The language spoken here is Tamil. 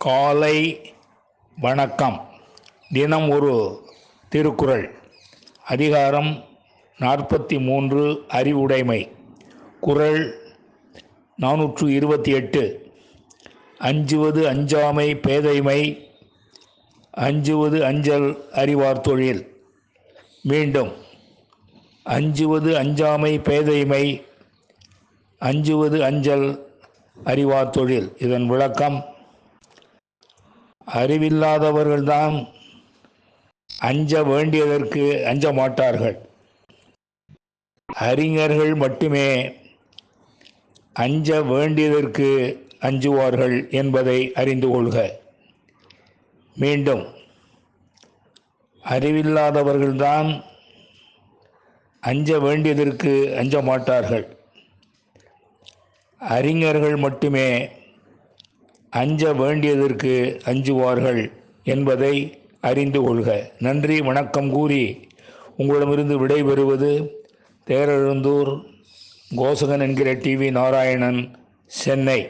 காலை வணக்கம். தினம் ஒரு திருக்குறள். அதிகாரம் 43 அறிவுடைமை. குறள் 428. அஞ்சுவது அஞ்சாமை பேதைமை, அஞ்சுவது அஞ்சல் அறிவார் தொழில். மீண்டும், அஞ்சுவது அஞ்சாமை பேதைமை, அஞ்சுவது அஞ்சல் அறிவார் தொழில். இதன் விளக்கம்: அறிவில்லாதவர்கள்தான் அஞ்ச வேண்டியதற்கு அஞ்ச மாட்டார்கள். அறிஞர்கள் மட்டுமே அஞ்ச வேண்டியதற்கு அஞ்சுவார்கள் என்பதை அறிந்து கொள்க. மீண்டும், அறிவில்லாதவர்கள்தான் அஞ்ச வேண்டியதற்கு அஞ்ச மாட்டார்கள். அறிஞர்கள் மட்டுமே அஞ்ச வேண்டியதற்கு அஞ்சுவார்கள் என்பதை அறிந்து கொள்க. நன்றி வணக்கம் கூறி உங்களிடமிருந்து விடைபெறுவது தேரெழுந்தூர் கோசகன் என்கிற டிவி நாராயணன், சென்னை.